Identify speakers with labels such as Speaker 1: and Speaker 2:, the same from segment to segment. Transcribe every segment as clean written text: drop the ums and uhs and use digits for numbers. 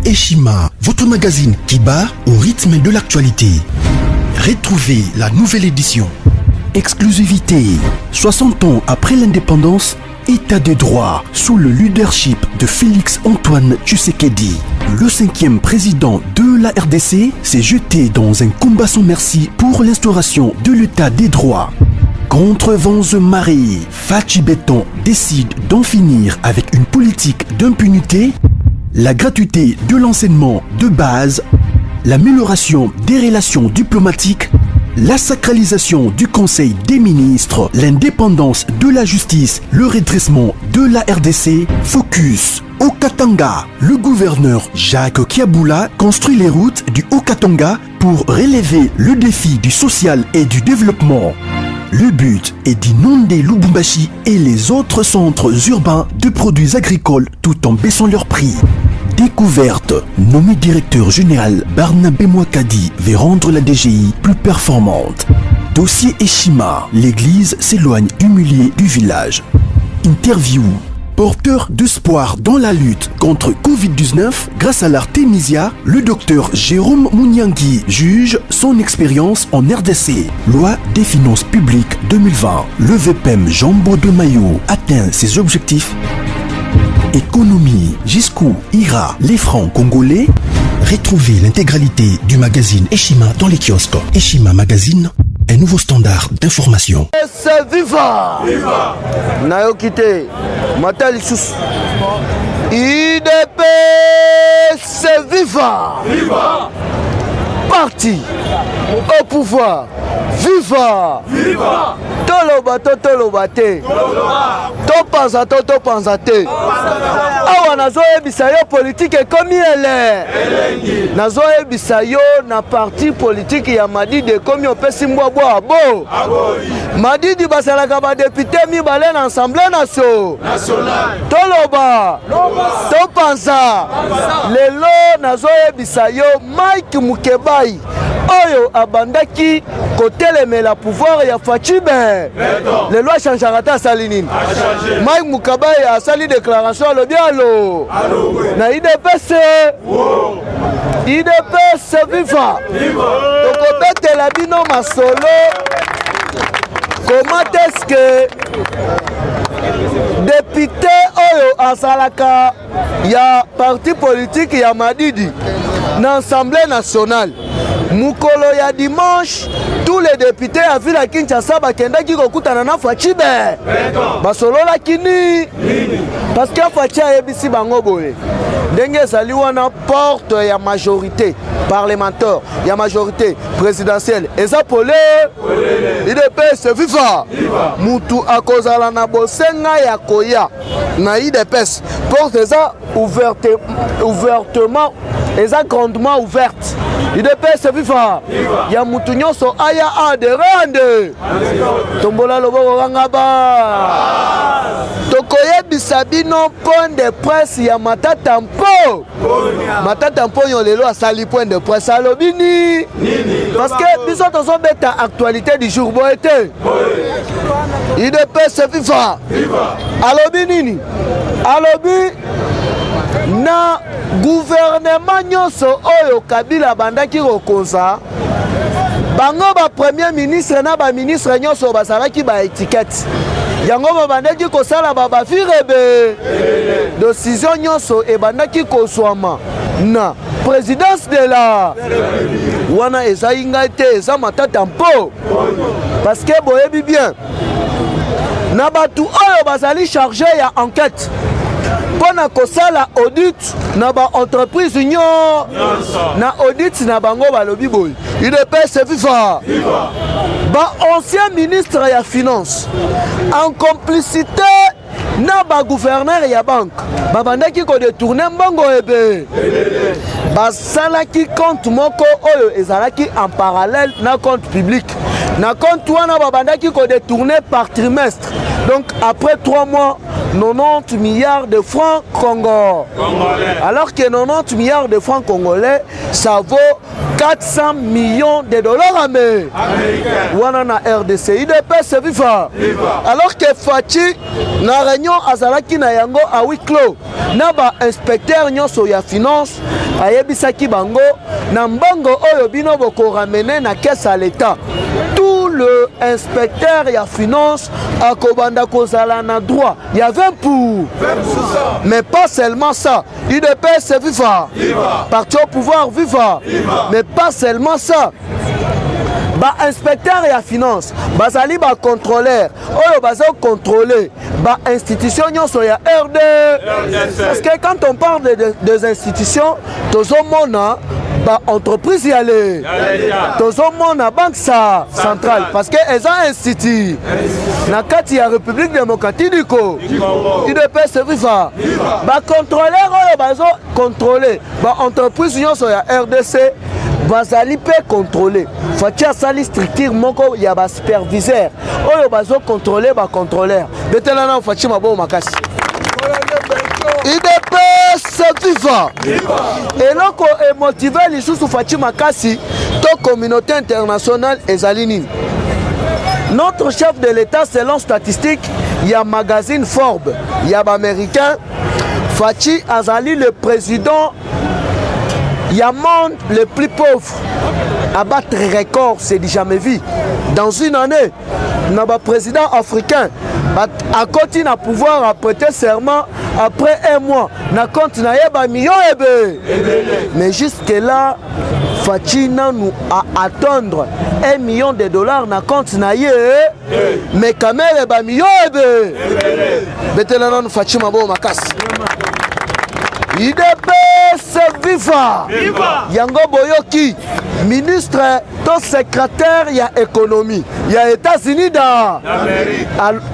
Speaker 1: Eshima, votre magazine qui bat au rythme de l'actualité. Retrouvez la nouvelle édition. Exclusivité. 60 ans après l'indépendance, État de droit sous le leadership de Félix-Antoine Tshisekedi. Le 5e président de la RDC s'est jeté dans un combat sans merci pour l'instauration de l'État des droits. Contre vents et marées, Fachi Béton décide d'en finir avec une politique d'impunité, la gratuité de l'enseignement de base, l'amélioration des relations diplomatiques, la sacralisation du Conseil des ministres, l'indépendance de la justice, le redressement de la RDC, focus au Katanga. Le gouverneur Jacques Kiaboula construit les routes du Haut-Katanga pour relever le défi du social et du développement. Le but est d'inonder Lubumbashi et les autres centres urbains de produits agricoles tout en baissant leurs prix. Découverte, nommé directeur général Barnabé Mouakadi veut rendre la DGI plus performante. Dossier Eshima, l'église s'éloigne du milieu du village. Interview, porteur d'espoir dans la lutte contre Covid-19 grâce à l'Artemisia, le docteur Jérôme Mouniangui juge son expérience en RDC. Loi des finances publiques 2020. Le VPM Jambo de Mayo atteint ses objectifs. Économie, jusqu'où ira les francs congolais? Retrouvez l'intégralité du magazine Eshima dans les kiosques. Eshima Magazine, un nouveau standard d'information.
Speaker 2: C'est viva! Viva! Naokite, Matal Sous. IDP, c'est viva! Viva! Parti au pouvoir. Viva! Viva! Tolobate. Topanzate. Awa nazoe bisayo politique comme elle est. Nazoe bisayo na parti politique ya Madidi comme on peut simboa abo. Madidi basalaka ba député mibale na Assemblée nationale. Toloba. Topanza. Lelo nazoe bisayo Mike Mukebai. Oyo abandaki kotelemela pouvoir ya Fachibe. Les lois changera ta salinine. Mike Mukabai a sali déclaration le bialo. Na IDPC. IDPC viva. Donc obete la bino masolo. Comment est-ce que député oyo asalaka ya parti politique ya Madidi na Assemblée nationale mukolo ya dimanche tous les députés à Ville Kinshasa bakendaki kokutana na Fachibe basolola kini parce que Fachi ayebisi bango boye ndenge ezali wana porte ya majorité parlementaire ya majorité présidentielle eza polé IDPS viva mutu akozala na bosenga ya koya na IDPS porte eza ouvertement eza grandement ouverte IDPS viva ya mutu nyonso aya adhérende tombola loboko kangaba tokoyebisa bino point de presse ya Matata Mpo yon lelo asali point de presse alobi ni parce que biso tozobeta actualité du jour boete IDPS viva alobi nini alobi na gouvernement nyonso oyo Kabila bandaki kokonza bango ba premier ministre na ba ministre nyonso basalaki ba étiquette yango bandaki kosala ba firebe décision nyonso e bandaki koswama na présidence de la wana eza inga te eza Matata Mpo parce que boyebi bien na batu oyo bazali chargé ya enquête pona kosala audit na ba entreprise nyo na audit na bango balobi boy IDPS viva ba ancien ministre ya finance en complicité na ba gouverneur ya banque babandaki ko détourner mbongo ebe basalaki compte moko oyo ezalaki en parallèle na compte public na compte wana babandaki ko détourner par trimestre donc après 3 mois 90 milliards de francs congolais. Alors que 90 milliards de francs congolais, ça vaut 400 millions de dollars américains. Wana na RDC, IDPS viva. Alors que Fachi, na réunion azalaki na yango à huis clos, na ba inspecteur nyonso ya finance, ayebisaki bango na mbongo oyo bino boko ramener na caisse à l'état. Tout le inspecteur ya finance akobanda kozala na droit. Il y a 20 pour. Mais pas seulement ça. UDPS viva. Parti au pouvoir viva. Mais pas seulement ça. Ba inspecteur ya finance, bazali ba contrôleur, oyo bazo contrôler ba institution nyonso ya RD. Parce que quand on parle des institutions, tozo mona ba entreprise y aller. Tozo mona banque centrale parce que elles ont institut. Na kati ya République démocratique du Congo. UDPS viva. Ba contrôleur oyo bazo contrôler ba entreprise nyonso ya RDC. Bazali peut contrôler. Fatia sali structure moko ya ba superviseur. Oyo bazo contrôler ba contrôleur. Betelana fatia mabo makasi. IDPS viva. Et là ko motiver les sous fatia makasi to communauté internationale ezalini. Notre chef de l'État selon statistiques, il y a magazine Forbes, il y a américain Fachi Azali le président. Il y a monde le plus pauvre à battre record, c'est du jamais vu. Dans une année, notre président africain a continué à pouvoir prêter serment après un mois. Na compte na yeba million ebe. Mais jusque là, Fatina nous a attendre $1 million na compte na ye. Mais quand même eba million ebe. Betelana nous Fatima bo makas. IDPS viva. Yango Boyoki, ministre, ton secrétaire, il y a économie. Il y a États-Unis dans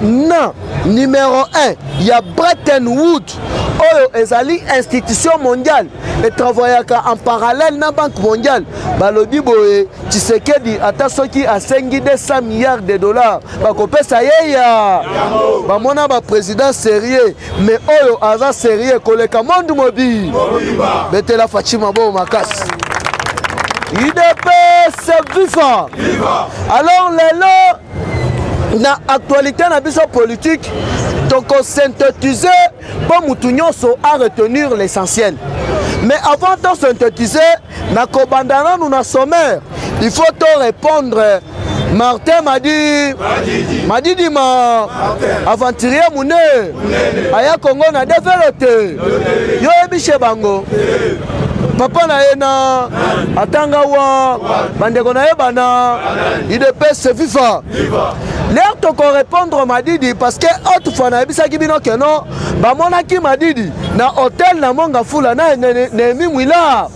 Speaker 2: non, numéro 1, il y a Bretton Woods. Oh, ezali institution mondiale. Et travailler en parallèle dans la Banque mondiale. Balobi boye, Tshisekedi atasoki a 200 milliards de dollars. Bakope ça y ya. Bamona ba président sérieux, mais oyo aza sérieux koleka monde mobile. Betela Fatima bo makas. IDPS viva. Alors lelo na actualité na biso politique, donc on synthétiser pour Moutounyoso à retenir l'essentiel. Mais avant de synthétiser, na kobandana nous na sommaire, il faut te répondre. Martin m'a dit ma aventurier mouné aya Congo na développé yo ebiche bango papa na ena atanga wa bandeko na ebana IDPS viva l'air to ko répondre Madidi parce que autre fois na ebisa kibino keno ba monaki Madidi na hôtel na monga fula na nemi mwila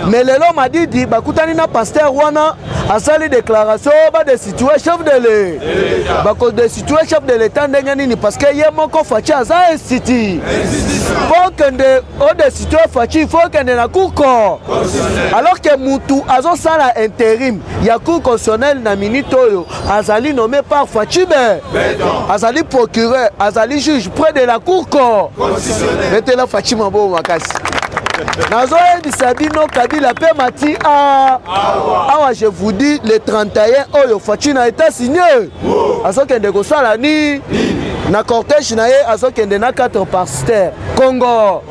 Speaker 2: mais lelo Madidi bakutani na pasteur wana asali déclaration ba de situer chef de l'État ba ko de situer chef de l'État ndenge nini parce que ye moko fachi aza institut faut que de o de situer fachi faut que na kuko alors que mutu azo sala intérim ya cour constitutionnel na minute oyo azali nommé par Fachibe azali procureur azali juge près de la cour constitutionnelle était là Fatima bo makasi nazo ebisa bino Kabila pe mati awa je vous dis le 31 oyo Fatina était signé azokende kosala ni na cortège na ye azokende na 4 pasteurs Congo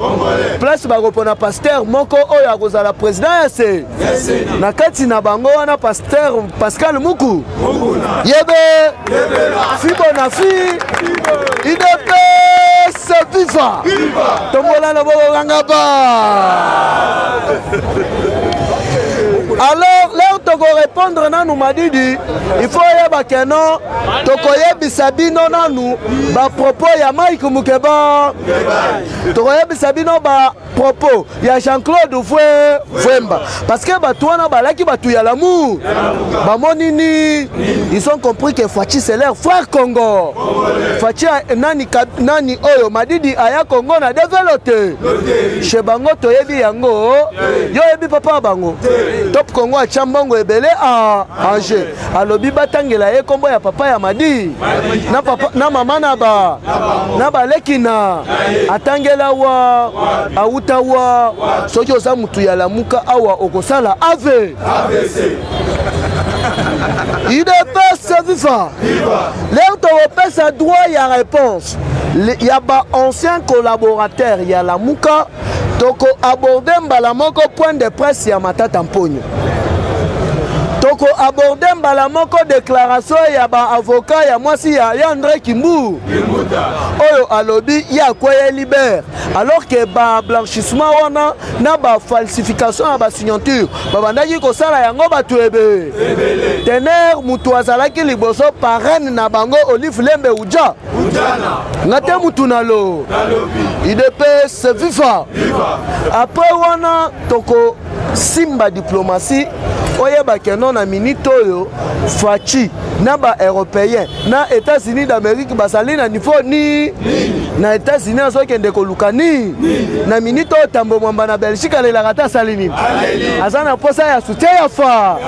Speaker 2: place bakopona pasteur moko oyo akozala président yase na kati na bango wana pasteur Pascal Muku yebe fibo na fi IDPS viva tombola na boko ngaba. Alors, là, tu peux répondre à nous, Madidi. Il faut que non, tu peux Sabino nous, bah propos ya Mike Mukeba. Tu peux Sabino bah propos ya Jean-Claude Fouemba. Parce que bah toi na bah là qui bah tu y a l'amour. Bah monini, ils ont compris que Fachi c'est leur frère Congo. Fachi nani oyo Madidi aya Congo na développé. Chez Bango toyebi yango, yo yebi papa Bango. Top Congo a chambongo ebele a Angers. Alobi batangela ye kombo ya papa ya Madi. Na papa na mama na ba lekina. Atangela wa auta wa soki oza mutu ya lamuka awa okosala ave. IDPS viva. L'air de sa droit y a réponse. Il y a ba ancien collaborateur, il y a la Mouka, toko aborder mbala moko point de presse ya Matata Mponyo. Toko aborder mbala moko déclaration ya ba avocat ya mwasi ya André Kimbu. Oyo alobi ya kweye libère. Alors que ba blanchissement wana na ba falsification ya ba signature. Babandaki ko sala yango batu ebe. Tener mutu azalaki liboso parrain na bango Olive Lembe Uja. Ngate mutu nalo. IDPS viva. Après wana toko simba diplomatie oyeba keno na minito yo fachi na ba européen na États-Unis d'Amérique basali na niveau ni na États-Unis azokende koluka ni na minito tambo mwamba na Belgique alelakata sali nini azana posa ya soutien ya fa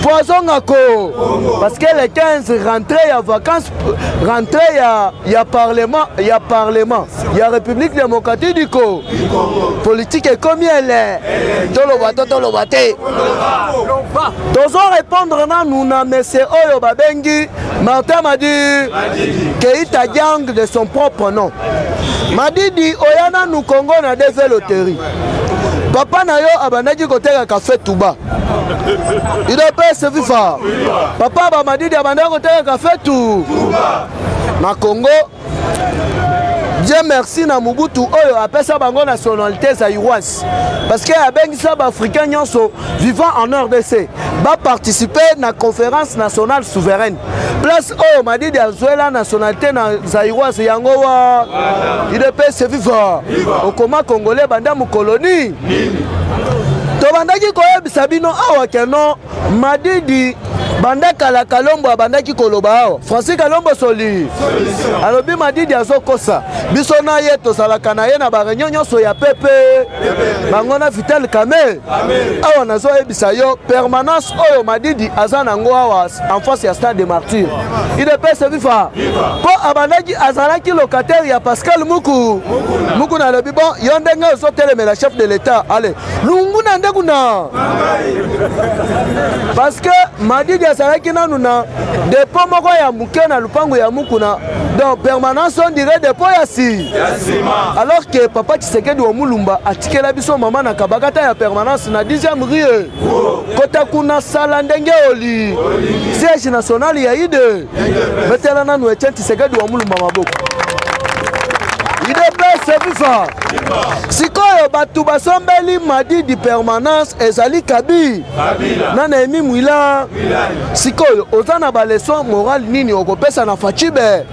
Speaker 2: poison ngako parce que les 15 rentrée ya vacances rentrée ya parlement ya République démocratique du Congo politique est comme elle est tolo bate Tozo répondre na nuna monsieur Oyo Babengi Martin Madi Keita Yang de son propre nom. Madi di Oyana nous Congo na défait loterie. Papa na yo abandaki koteka café Touba. Il doit pas se vivre. Papa ba Madi di abandaki koteka café Touba. Na Congo Dieu merci na Mobutu oyo apesa bango nationalité zaïroise parce que abengisa ba africain nyonso vivant en RDC ba participer na conférence nationale souveraine place oyo Madidi azuela nationalité na zaïroise yango wa IDPS viva okoma congolais banda mu colonie to bandaki koyebisa bino awa keno Madidi banda kala Kalombo abandaki koloba awa Francis Kalombo soli alobi Madidi azokosa biso na ye tosalaka na ye na bareunion nyonso ya pepe bango na Vital Kamerhe awa nazoyebisa yo permanence oyo Madidi aza nango awa en face ya stade de Martyrs IDPS viva po abandaki azalaki locataire ya Pascal Muku na alobi bon yo ndenge ozotelemela chef de l'état allez lungu na ndekuna parce que Madidi azalaki nanu na dépôt moko ya muke na lupango ya Mukuna donc permanence on dirait dépôt ya si alors que papa Tshisekedi wa Mulumba atikela biso mama na kabakata ya permanence na 10e rue kota kuna sala ndenge oli siège national ya ide betela nanu Etienne Tshisekedi wa Mulumba maboko IDPS viva sikoyo batu basombeli Madidi permanence ezali Kabi nana emi mwila sikoyo ozana ba leçon morale nini okopesa na Fachibe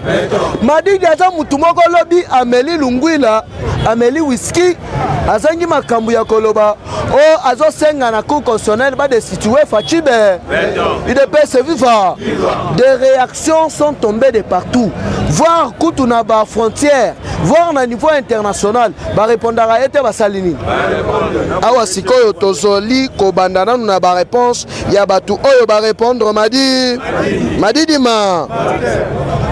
Speaker 2: Madidi aza mutu moko lobi Amélie Lungwila Amélie Whisky azangi makambu ya koloba o azosenga na cour constitutionnelle ba destituer Fachibe IDPS viva des réactions sont tombées de partout voir kutu na ba frontière voir na niveau international ba répondra ete basalini awa sikoyo tozoli kobandana na ba réponse ya batu oyo ba répondre Madidi ma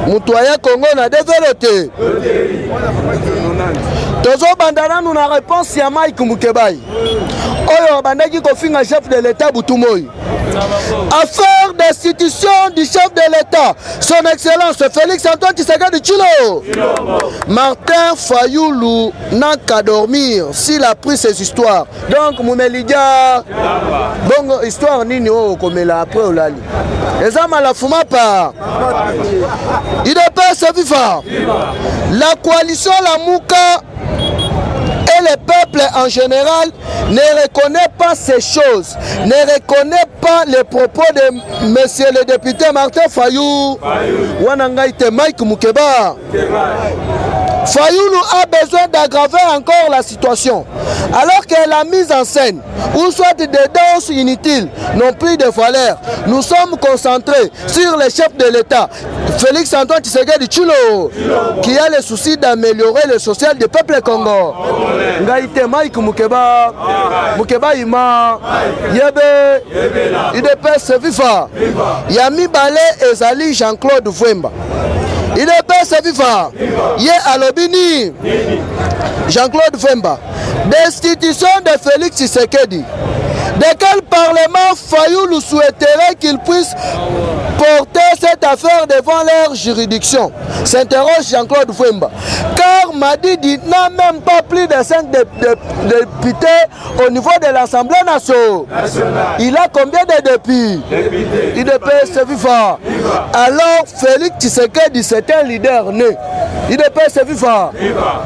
Speaker 2: mutu ya Congo na développé tozo bandana na réponse ya Mike Mukebai oyo bandaki kofinga chef de l'état Butumoi affaire d'institution du chef de l'état son excellence Félix Antoine Tshisekedi Tshilo Martin Fayulu n'a qu'à dormir s'il a pris ses histoires donc Mumelidia bongo histoire nini o komela après olali ezama la fuma pa IDPS viva la coalition la Muka et le peuple en général ne reconnaît pas ces choses, ne reconnaît pas les propos de monsieur le député Martin Fayulu. Wanangaite Mike Mukeba. Fayulu a besoin d'aggraver encore la situation. Alors que la mise en scène, ou soit des danses inutiles, n'ont plus de valeur. Nous sommes concentrés sur le chef de l'État, Félix Antoine Tshisekedi Tshilo, qui a le souci d'améliorer le social du peuple congolais. Ngaïte Mike Mukeba, Mukeba Ima, Yebe, IDPS viva, Yami Balé Ezali Jean-Claude Vwemba. IDPS viva, Ye Alobini, Jean-Claude Vwemba. Destitution de Félix Tshisekedi. De quel parlement Fayulu souhaiterait qu'il puisse porter cette affaire devant leur juridiction, s'interroge Jean-Claude Fouemba. Car Madidi n'a même pas plus de 5 députés au niveau de l'Assemblée nationale. Il a combien de députés? IDPS FIFA. Alors Félix Tshisekedi c'est un leader né. IDPS FIFA.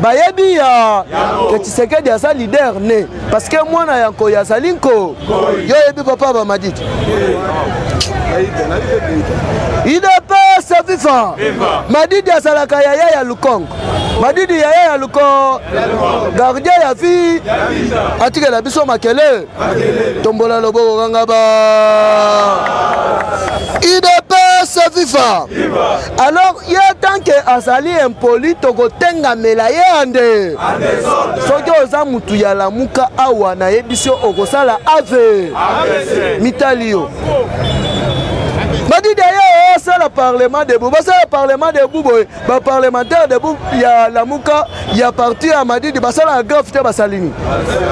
Speaker 2: Bayebi ya que Tshisekedi est un leader né. Parce que moi na yanko ya salinko. Yo yebi papa ba Madidi. IDPS FIFA. Madidi asalaka yaya ya Lukongo. Madidi yaya ya Lukongo. Gardien ya fi. Atike la biso makele. Tombola loboko kangaba. IDPS FIFA. Alors il y a tant que asali impoli toko tenga melaye ande. Soki oza mutu ya lamuka awa na yebisio okosala ave. Mitalio. Madidi yaya c'est le parlement debout. C'est le parlement debout. Le parlementaire debout. Il y a la mouka. Il y a parti à Madidi. C'est la grave de Basalini.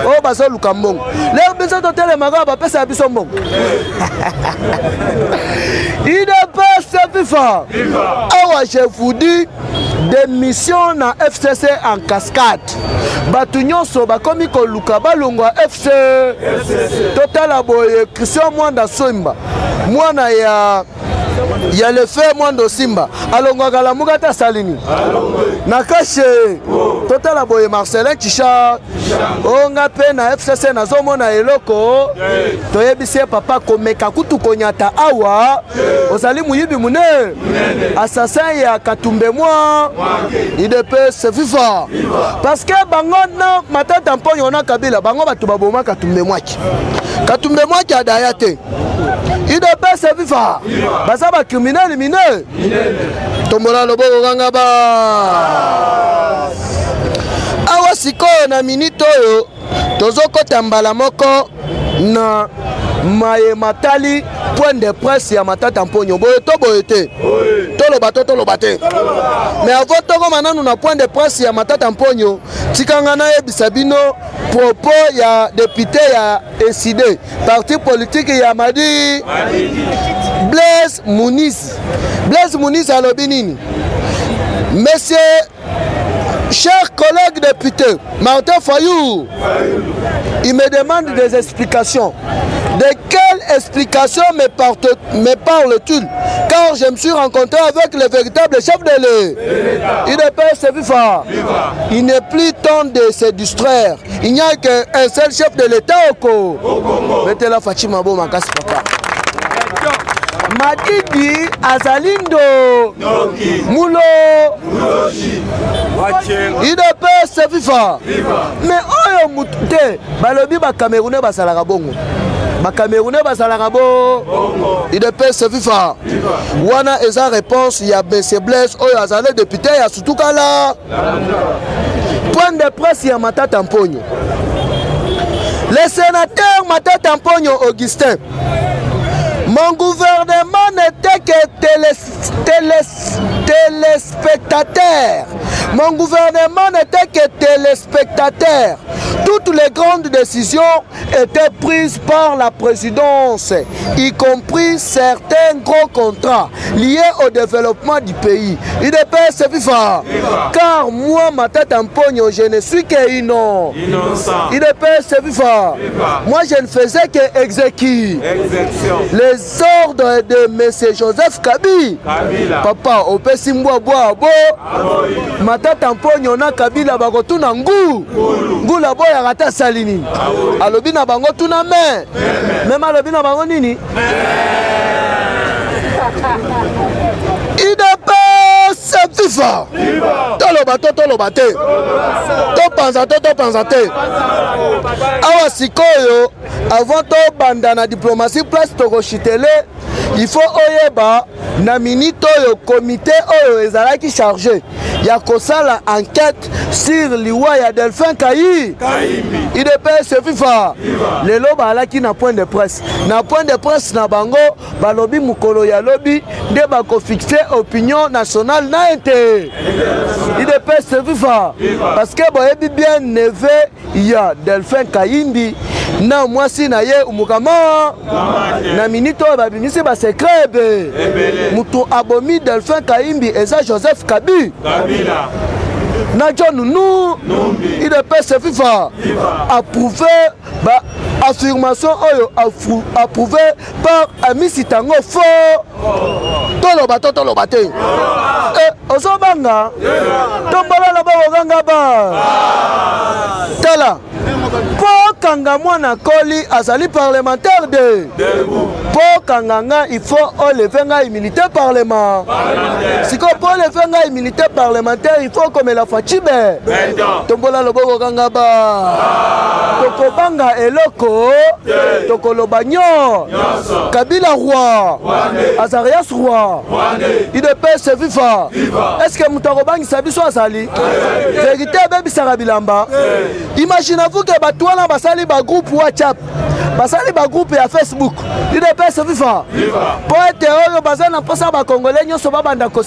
Speaker 2: Oh, Basal Lukambong. Les besoins de télémaga. Bah, c'est Abissomong. Il ne peut se FIFA. Ah, je vous dis. Des missions na FCC en cascade. Batunyon soba komi ko lukaba longwa FC. Total aboye Christian Mwanda Somba. Mwana ya le fait Mwando Simba. Alongwa kalamuka ta salini. Nakashe. Total aboye Marcelin Chicha. Onga pe na FCC na zomo na eloko. Toyebise papa komeka kutu konyata awa. Osali muyibi mune. Assassin ya Katumbe mwa. IDPS FIFA. Parce que bango na matata mponyo na Kabila bango batu baboma Katumbe mwaki. Katumbe mwaki adayate. IDPS FIFA. Basa ba criminel mine. Tombola loboko kanga ba. Awa sikoyo na minito yo tozoko tambala moko na maye matali point de presse ya matata mponyo boye to boye te tolo bate mais avant toko mananu na point de presse ya matata mponyo tikanga na yebisa bino propos ya député ya ECD parti politique ya Madi Blaise Muniz alobi nini monsieur chers collègues députés, Martin Fayou, il me demande des explications. De quelles explications me parle-t-il? Car je me suis rencontré avec le véritable chef de l'État. IDPS FIFA. Il n'est plus temps de se distraire. Il n'y a qu'un seul chef de l'État au Congo. Mettez la Fatima Bo Makas Papa. Madidi Azalindo Moulo IDPS FIFA. Mais oyo mutute balobi ba Camerounais basalaka bongo. Ba Camerounais basalaka bongo. IDPS FIFA. Wana eza réponse ya BC Blaise oyo azale député ya Sutukala. Point de presse ya Matata Mponyo. Le sénateur Matata Mponyo Augustin. Mon gouvernement n'était que téléspectateur. Mon gouvernement n'était que téléspectateur. Toutes les grandes décisions étaient prises par la présidence, y compris certains gros contrats liés au développement du pays. IDPS FIFA. Car moi, Matata Mponyo, je ne suis innocent. IDPS FIFA. Moi, je ne faisais que exécuter les ordres de M. Joseph Kabila. Papa, au Pessimboa Boa Bo, Matata Mponyo na Kabila Bagotuna Ngu la boya rata salini. Alobi na bango tuna me. Même alobi na bango nini? IDPS FIFA. Tolo bate. To panza te. Awa sikoyo avant to banda na diplomatie place to chitele. Il faut oyeba na minute oyo comité oyo ezalaki chargé ya kosala enquête sur liwa ya Delphin Kayi. IDPS FIFA. Lelo balaki na point de presse. Na point de presse na bango balobi mukolo ya lobi nde bako fixer opinion nationale na ete. IDPS FIFA. Parce que boyebi bien neve ya Delphin Kayindi na mwasi na ye umukama na minito babimisi ba secret be mutu abomi Delphin Kayimbi eza Joseph Kabila na John Numbi IDPS FIFA approuvé ba affirmation oyo approuvé par Amisi Tango fort toloba te osobanga tombola na baganga ba tala po kanga mwana koli azali parlementaire de po kanganga il faut enlever nga immunité parlement siko po enlever nga immunité parlementaire il faut comme la fachibe tombola loboko kanga ba tokobanga eloko tokoloba nyo Kabila roi Azarias roi IDPS FIFA est-ce que mutakobangisa biso azali vérité bebisaka bilamba imaginez-vous que batwana basali ba groupe WhatsApp basali ba groupe ya Facebook IDPS FIFA po ete oyo bazana posa ba congolais nyonso babanda ko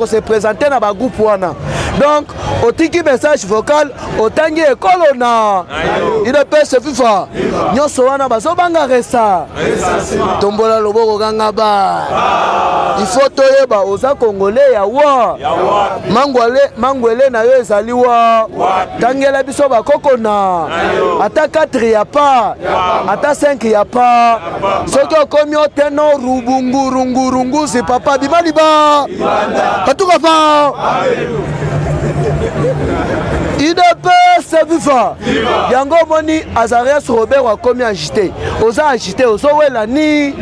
Speaker 2: se présenter na ba groupe wana donc otiki message vocal otangi ekolo na IDPS FIFA nyonso wana bazobanga resa tombola loboko kanga ba il faut toyeba oza congolais ya wa mangwele na yo ezali wa tangela biso bakoko na ata 4 ya pa ata 5 ya pa soki okomi oteno rubungurungurungu si papa bimaliba katuka pa IDPS FIFA yango moni Azarias Robert wakomi agité oza agité ozowela ni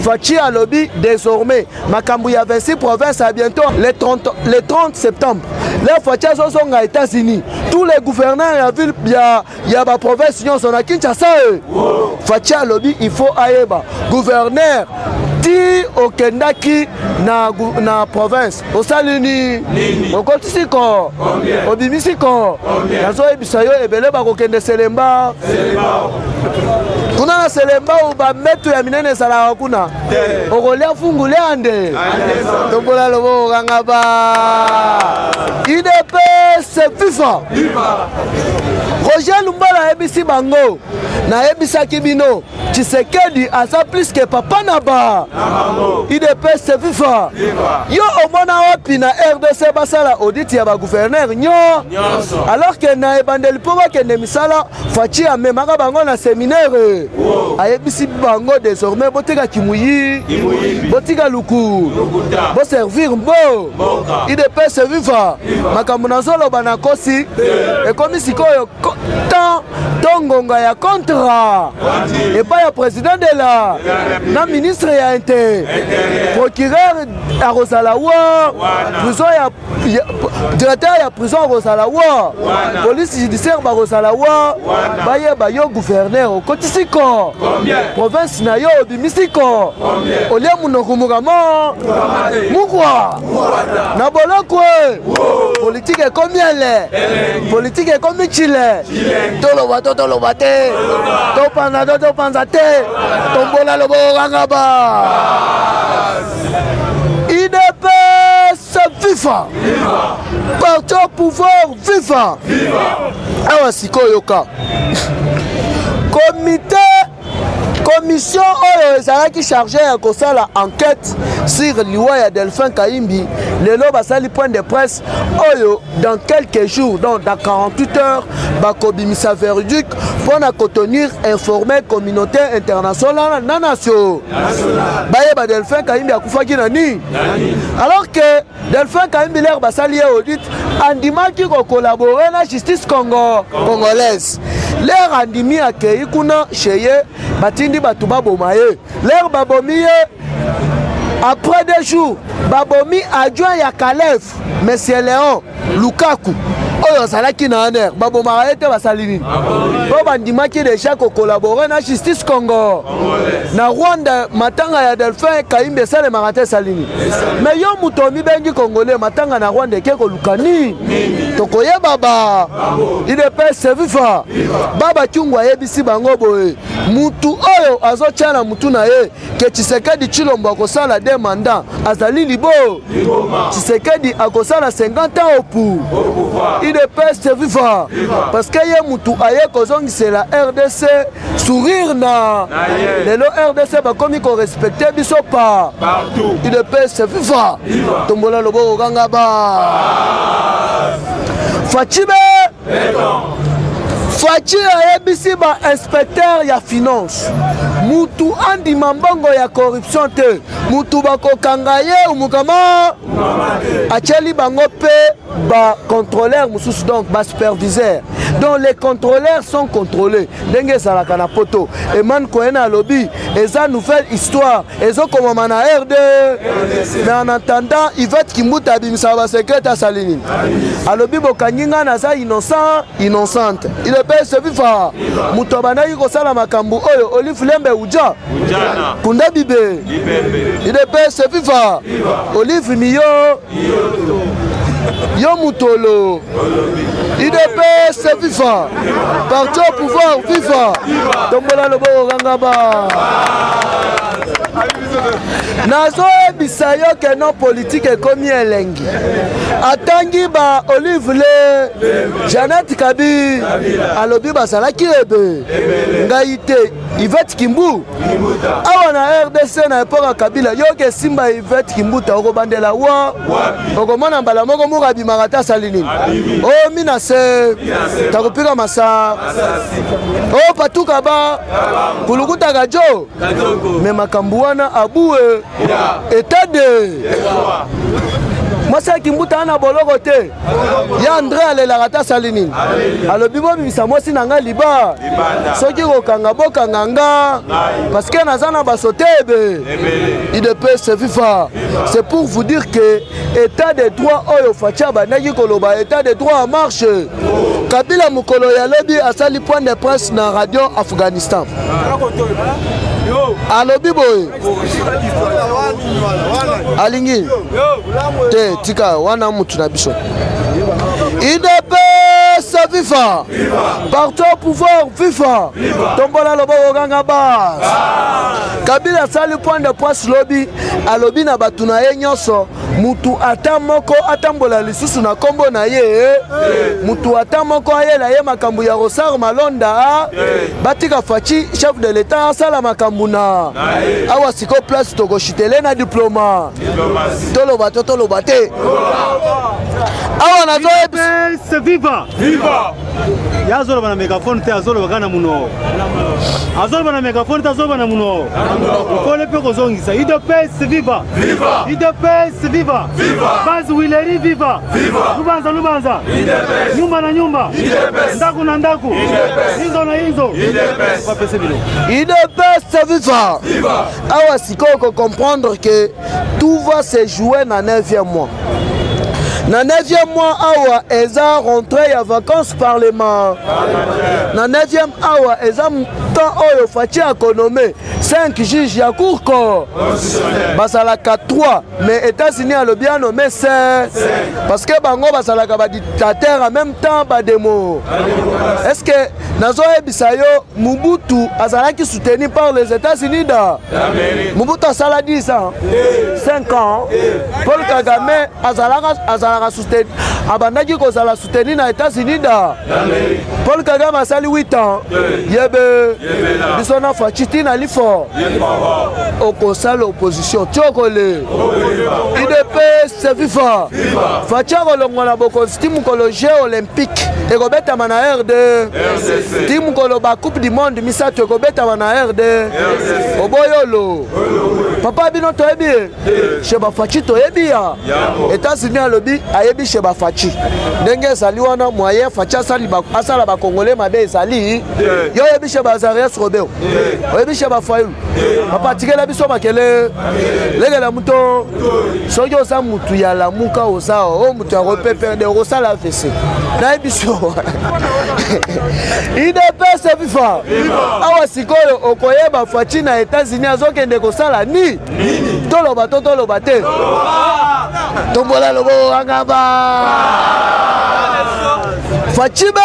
Speaker 2: Fachi alobi désormais makambu ya 26 provinces à bientôt le 30 septembre les Fachi azozonga États-Unis tous les gouverneurs ya ville ya ba province nyonso na Kinshasa Fachi alobi il faut ayeba gouverneur ti okendaki na province osalini okotisiko obimisiko nazo ebisa yo ebele bakokende Selemba kuna na Selemba uba metu ya minene sala kuna okolia fungule ande tombola lobo kanga ba IDPS FIFA Roger Lumbala ebisi bango na ebisa kibino Tshisekedi asa plus que papa naba IDPS FIFA yo omona wapi na RDC basala audit ya ba gouverneur nyo alors que na ebandeli po bakende misala Fachi amemaka bango na séminaire ayebisi bango désormais botika kimuyi botika luku bo servir mbo IDPS FIFA makambo nazolo bana kosi ekomisi koyo tongonga ya contrat et pas ya président de la na ministre ya inter procureur à Rosalawa prison ya directeur ya prison Rosalawa police judiciaire ba Rosalawa baye ba yo gouverneur okotisiko province na yo bimisiko olia munokumugamo mukwa na bolokwe politique comme elle politique comme Chile toloba te topanza te tombola lobo kangaba IDPS FIFA parti au pouvoir FIFA awa sikoyoka commission oyo ezalaki chargé ya kosala enquête sur liwa ya Delphin Kayimbi lelo basali point de presse oyo dans quelques jours donc dans 48 heures bakobimisa verdict pour na tenir informer communauté internationale na nation baye ba Delphin Kayimbi akufaki nani alors que Delphin Kayimbi l'air basali ya audit andimaki ko collaborer na justice congolaise l'air andimi akei kuna cheye batindi batu baboma ye l'air babomi ye après 2 jours babomi adjoint ya Kalef Monsieur Léon Lukaku oyo salaki na aner baboma ete basalini po bandimaki déjà ko collaborer na justice Congo na Rwanda matanga ya Delphin Kayimbi sale marate salini mais yo mutomi bengi congolais matanga na Rwanda ke ko lukani tokoye baba IDPS FIFA baba chungwa yebisi bango boye mutu oyo azochana mutu na ye ke Tshisekedi Chilombo akosala 2 mandats azali libo Tshisekedi akosala 50 ans au pouvoir UDPS viva parce que ye mutu aye kozongisela RDC sourire na lelo RDC bakomi ko respecter biso pa partout UDPS viva tombola lobo kanga ba Fachibe Fachi ayebisi ba inspecteur ya finance mutu andi mambongo ya corruption te mutu bakokanga ye umukama acheli bango pe ba contrôleur mususu donc ba superviseur donc les contrôleurs sont contrôlés ndenge ezalaka na poto Eman Koena lobby eza nouvelle histoire ezokoma na RD mais en attendant Yvette Kimbuta abimisa ba secrétaire Salini alobi bokanyinga naza innocente il est pèse viva mutu abandaki kosala makambo oyo Olive Lembe uja kunda bibe il est pèse viva Olive miyo yo mutolo UDPS viva parti au pouvoir viva tombola lobo kangaba nazo ebisa yo ke non politique ekomi elengi atangi ba Olive le Janet Kabi alobi basalaki ebe ngai te Yvette Kimbu awa na RDC na epoka Kabila yo ke simba Yvette Kimbuta okobandela wa okomona mbala moko mukabi magata Salini o mina se takopika masa o patuka ba kulukuta gajo me makambu wana abue etade Masa Kimbuta na boloko te ya André alelakata Salini alobi bo bimisa mosi nanga liba soki kokanga bokanga nga parce que nazana basotebe UDPS viva c'est pour vous dire que état de droit oyo facha bandaki koloba état de droit en marche Kabila mukolo ya lobi asali point de presse na radio Afghanistan alobi boy alingi te tika wana mutu na biso UDPS viva parti au pouvoir viva tombola lobo kanga bas Kabila sali point de presse lobi alobi na batu na ye nyonso mutu ata moko atambola lisusu na kombo na ye mutu ata moko ayela ye makambu ya Rosar Malonda batika Fachi chef de l'état asala makambu na awa siko place tokoshitele na diploma toloba te awa nazo
Speaker 3: UDPS viva yazolo bana megaphone te azolo bakana muno azolo bana megaphone te azolo bana muno ukole pe kozongisa UDPS viva UDPS viva bazi wileri viva lubanza nyumba na nyumba ndaku na ndaku hizo na hizo
Speaker 2: UDPS viva awa siko comprendre que tout va se jouer na 9e mois. Na 9e mois awa eza rentré ya vacances parlement. Na 9e awa eza temps oyo Fachi a nommé 5 juges ya cour corps. Basalaka 3 mais États-Unis a le bien nommé 5 parce que bango basalaka ba dictateur en même temps ba demo. Est-ce que nazo ebisa yo Mobutu azalaki soutenu par les États-Unis da Mobutu asala 10 ans 5 ans Paul Kagame azalaka soutenu abandaki kozala soutenu na États-Unis da Paul Kagame asali 8 ans yebe biso na Fachi tina lifo okosala opposition tiokole UDPS viva Fachi kolongola bokonzi timu kolo jeux olympique ekobetama na RD timu kolo ba coupe du monde misato ekobetama na RD oboyolo papa bino toyebi sheba Fachi toyebi ya États-Unis alobi ayebi sheba Fachi ndenge ezali wana moyen Fachi asala ba congolais mabe ezali yo yebi sheba Zarias Robert oyebi sheba Fayulu papa tikela biso makele legela muto soki oza mutu ya lamuka oza o mutu ya repeper de rosala AVC na ebiso UDPS viva awa sikoyo okoyeba Fachi na États-Unis azokende kosala ni toloba te tombola lobo angaba Fachi be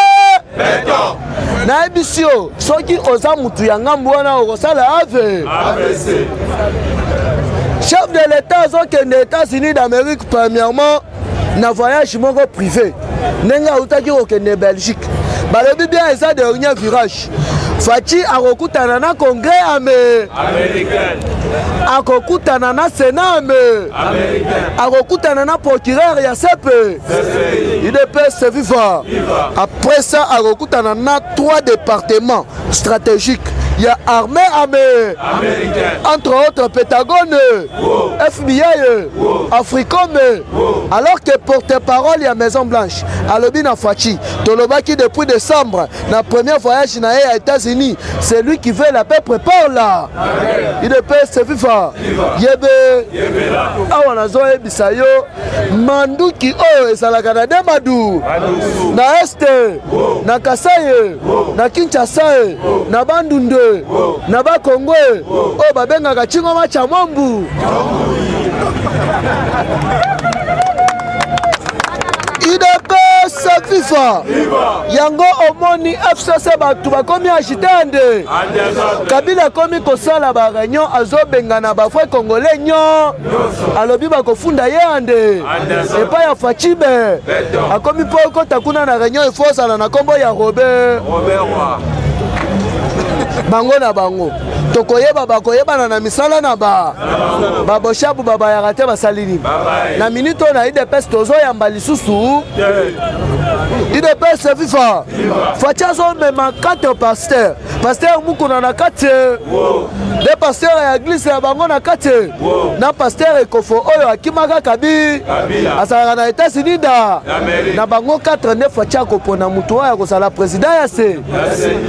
Speaker 2: na ebisio soki oza mutu ya ngambu wana okosala AVC chef de l'état azokende États-Unis d'Amérique premièrement na voyage moko privé Nenga utaki okende Belgique. Balobi bien eza dernier virage. Fachi akokutana na congrès américain. Akokutana na Sénat américain. Akokutana na procureur ya CP. UDPS viva. Après ça akokutana na 3 départements stratégiques. Il y a armée américaine, entre autres Pentagone, FBI, Africom, alors que porte-parole il y a Maison Blanche, Alobina Fachi, Tolobaki depuis décembre, la première voyage aux États-Unis, c'est lui qui veut la paix, prépare là. Il est paix, c'est FIFA. Yebe, Awanazo Bisayo, Mandou qui est à la Canada, Madou, na Este, na Kasaye, na Kinshasa, na Bandunde. Naba Congo, oh babenga kachingo macha mombu. IDPS FIFA. Yango omoni FCC batu bakomi agitande. Kabila komi kosala ba réunion azobenga na ba frère congolais nyo. Alobi bakofunda ye ande. Et pas ya Fachibe. Akomi poko takuna na réunion ifosa na kombo ya Robert Roy. Bango na bango tokoyeba bakoyeba na misala na baboshabu baba ya rate basalini na minute na IDPS tozo yamba lisusu IDPS FIFA fachazo mema 4 pasteurs pasteur mukuna na 4 des pasteurs ya église ya bango na 4 na pasteur ekofo oyo akimaka kabi asala na États-Unis na bango 4 ne facha kopona mutu ya kosala président ya se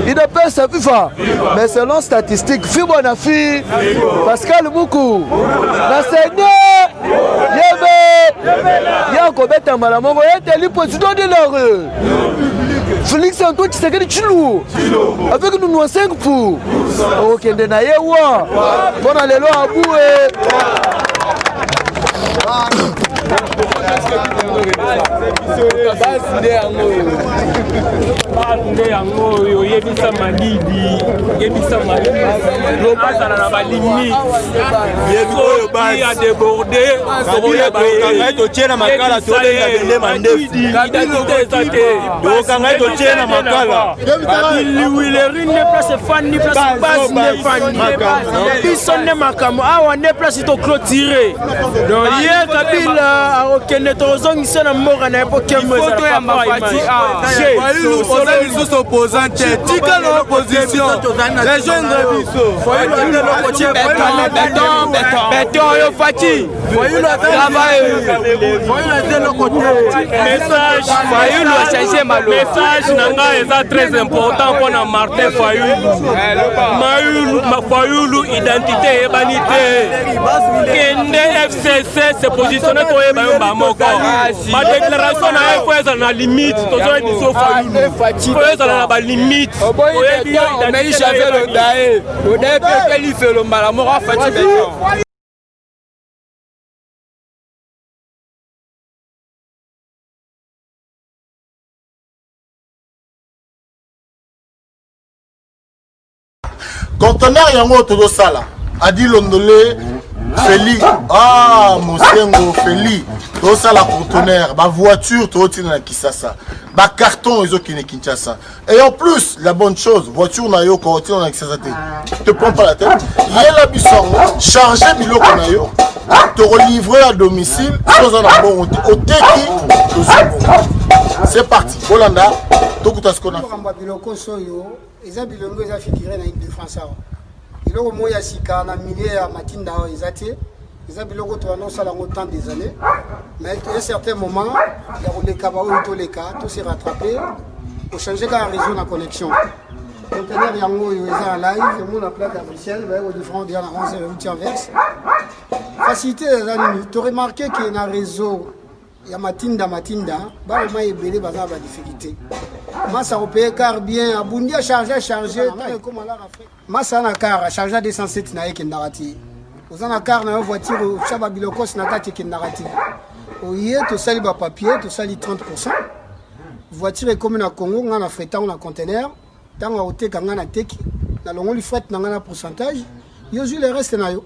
Speaker 2: IDPS FIFA. Mais selon statistiques, Fibo na fi Pascal Moukou na Seigneur Yebe Yako beta malamongo yete li position de l'heure Félix Antoine Tshisekedi Tshilou avec nous 5 pour okende na yewa pona lelo aboué
Speaker 4: yebisa malidi yebisa malidi lobazana na balimite yebi a débordé
Speaker 3: kanga totiena makala tolenga bende mandefu
Speaker 4: identité ezate
Speaker 3: kanga totiena makala
Speaker 4: liwileri ne place fani place base ne fani biso ne makamo awa ne place to clôturer donc ye Kabila okende tozongisa na mboka na epoke
Speaker 5: photo ya Mafati
Speaker 4: Fayulu
Speaker 5: oza lisusu opposante tika na opposition rejoindre biso
Speaker 4: Fayulu lokotie beton yo Fati Fayulu message Fayulu a changé malo message nanga eza très important pour na Martin Fayulu identité ebanité kende FCC se positionner pour yeba moko ma déclaration na il faut être na limite tozo biso Fayulu faut être na ba limite
Speaker 5: mais j'avais le dae o dae pe li fait le mal moko Fati beton.
Speaker 6: Conteneur yango todo sala adi londolé Feli Mosengo Feli to sala conteneur ba voiture to tina na Kisasa ba carton ezo kine Kinshasa et en plus la bonne chose voiture na yo ko tina na Kisasa te prends pas la tête yela bisongo charger biloko na yo te relivrer à domicile sans un bon oteki to c'est parti Holanda to kuta skona
Speaker 7: biloko soyo eza bilongo eza figuré na équipe de France awa biloko moya sika na milieu ya matinda awa eza te eza biloko to anosala ngo tant des années mais à un certain moment ya koleka ba oyo toleka to se rattraper pour changer ka réseau na connexion conteneur yango oyo eza en live mo na plaque à Bruxelles ba au différent dia na 11 route inverse facilité eza ni to remarquer que na réseau ya matinda ba ma ebele ba na ba difficulté Massa européen car bien abundi a chargé comme à l'Afrique. Massa na car chargé à 207 na yeke narati. Ozana car na voiture chaba bilokos na kati ke narati. Oye to sali ba papier to sali 30%. Voiture est comme na Congo ngana fretant na conteneur. Tanga oteka ngana teki na longo li fret na ngana pourcentage. Yo ju le reste na yo.